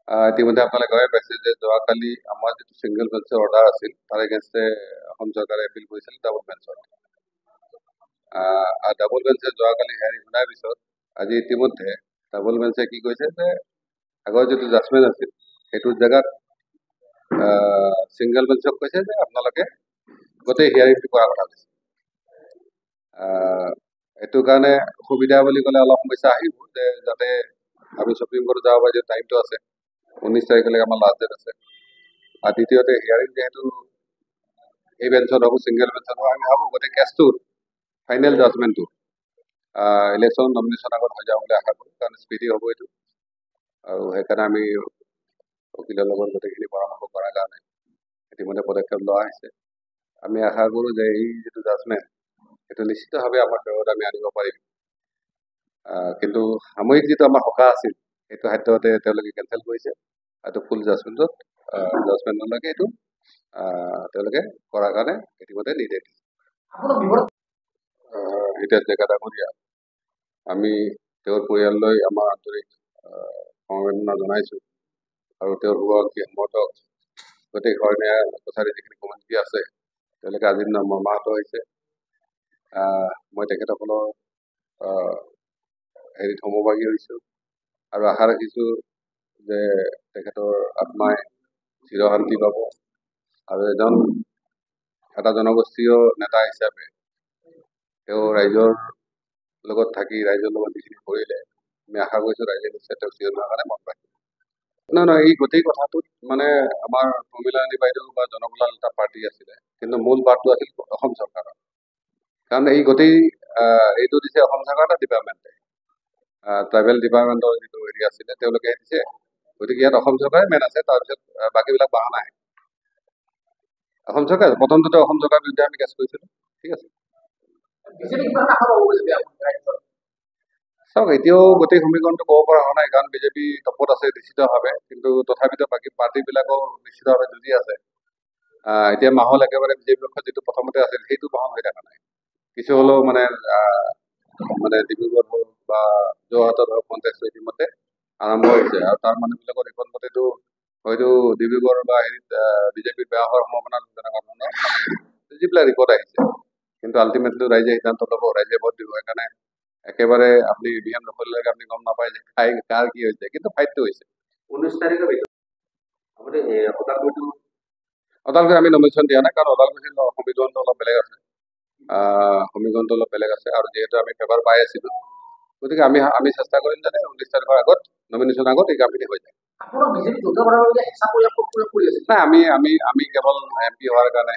ইতিমধ্যে আপোনালোকে গমে পাইছে যে যোৱাকালি আমাৰ যিটো ছিংগল বেঞ্চৰ অৰ্ডাৰ আছিল তাৰ এগেইনষ্টে অসম চৰকাৰে এপিল কৰিছিল ডাবল বেঞ্চত। ডাবল বেঞ্চে যোৱাকালি হেৰি শুনাৰ পিছত আজি ইতিমধ্যে ডাবল বেঞ্চে কি কৈছে যে আগৰ যিটো জাজমেণ্ট আছিল সেইটোৰ জেগাত ছিংগল বেঞ্চক কৈছে যে আপোনালোকে গোটেই হিয়াৰিংটো কৰাৰ কথা কৈছে। এইটো কাৰণে সুবিধা বুলি ক'লে অলপ সমস্যা আহিব যে যাতে আমি সুপ্ৰিম কোৰ্টত যাব পাৰি, টাইমটো আছে 19 তাৰিখলৈকে আমাৰ লাষ্ট ডেট আছে। আৰু দ্বিতীয়তে হিয়াৰিং যিহেতু এই বেঞ্চত হ'ব, ছিংগল বেঞ্চত হ'ব, আমি ভাবোঁ গোটেই কেছটোৰ ফাইনেল জাজমেণ্টটো ইলেকশ্যন নমিনেশ্যন আগত হৈ যাব বুলি আশা কৰোঁ, কাৰণ স্পীডি হ'ব এইটো। আৰু সেইকাৰণে আমি উকিলৰ লগত গোটেইখিনি পৰামৰ্শ কৰাৰ কাৰণে ইতিমধ্যে পদক্ষেপ লোৱা হৈছে। আমি আশা কৰোঁ যে এই যিটো জাজমেণ্ট সেইটো নিশ্চিতভাৱে আমাৰ ফেভৰত আমি আনিব পাৰিম। কিন্তু সাময়িক যিটো আমাৰ সকাহ আছিল সেইটো সাধ্যতে তেওঁলোকে কেঞ্চেল কৰিছে। এইটো ফুল জাজমেণ্টলৈকে এইটো তেওঁলোকে কৰাৰ কাৰণে ইতিমধ্যে নিৰ্দেশ দিছে। হিতেশ ডেকা ডাঙৰীয়া, আমি তেওঁৰ পৰিয়াললৈ আমাৰ আন্তৰিক সমবেদনা জনাইছোঁ আৰু তেওঁৰ শুভাকাংক্ষী সমৰ্থক গোটেই ঘৰ ন্যায় কছাৰী যিখিনি কমিউনিটি আছে তেওঁলোকে আজিৰ দিনা মৰ্মাহত হৈছে। মই তেখেতসকলৰ হেৰিত সমভাগী হৈছোঁ আৰু আশা ৰাখিছোঁ যে তেখেতৰ আত্মাই চিৰশান্তি পাব আৰু এটা জনগোষ্ঠীয় নেতা হিচাপে তেওঁ ৰাইজৰ লগত থাকি ৰাইজৰ লগত যিখিনি কৰিলে আমি আশা কৰিছোঁ ৰাইজে নিশ্চয় তেওঁক চিৰদিনৰ কাৰণে মনত ৰাখিব। নহয়, এই গোটেই কথাটোত মানে আমাৰ প্ৰমীলাৰাণী বাইদেউ বা জনকল্যাণ এটা পাৰ্টি আছিলে, কিন্তু মূল বাটটো আছিল অসম চৰকাৰৰ। কাৰণ এই গোটেই এইটো দিছে অসম চৰকাৰৰ এটা ডিপাৰ্টমেণ্টে, ট্ৰাইবেল ডিপাৰ্টমেণ্টৰ যিটো হেৰি আছিলে তেওঁলোকে দিছে। গতিকে ইয়াত অসম চৰকাৰে মেইন আছে, তাৰপিছত বাকীবিলাক বাহানা আহে। অসম চৰকাৰ প্ৰথমটোতে অসম চৰকাৰৰ বিৰুদ্ধে আমি কেছ কৰিছিলোঁ, ঠিক আছে। চাওক, এতিয়াও গোটেই সমীকৰণটো ক'ব পৰা হোৱা নাই, কাৰণ বিজেপি টপত আছে নিশ্চিতভাৱে, কিন্তু তথাপিতো বাকী পাৰ্টিবিলাকো নিশ্চিতভাৱে যুঁজি আছে। এতিয়া মাহল একেবাৰে বিজেপি পক্ষত যিটো প্ৰথমতে আছিল সেইটো মাহল হৈ থকা নাই। কিছু হ'লেও মানে ডিব্ৰুগড় হওক বা যোৰহাটত হওক কণ্টেক্ট ইতিমধ্যে আৰম্ভ হৈছে, আৰু তাৰ মানুহবিলাকৰ ৰিপৰ্ট মতেতো হয়তো ডিব্ৰুগড় বা হেৰিত বিজেপিৰ বেয়া হোৱাৰ সম্ভাৱনা তেনেকুৱা ধৰণৰ যিবিলাক ৰিপৰ্ট আহিছে। কিন্তু আল্টিমেটলি ৰাইজে সিদ্ধান্ত ল'ব, ৰাইজে ভোট দিব। সেইকাৰণে একেবাৰে আপুনি ইভিএম নকৰিলেকে আপুনি গম নাপায় যে কাৰ কি হৈছে, কিন্তু ফাইটটো হৈছে 19 তাৰিখৰ ভিতৰত। ওদালগুৰি আমি নমিনেশ্যন দিয়া নাই, কাৰণ ওদালগুৰিৰ সমীকৰণটো অলপ বেলেগ আছে, আৰু যিহেতু আমি ফেভাৰ পাই আছিলোঁ, গতিকে আমি চেষ্টা কৰিম যাতে 19 তাৰিখৰ আগত নমিনেশ্যন আগত এই কামখিনি হৈ যায়। নাই, আমি কেৱল MP হোৱাৰ কাৰণে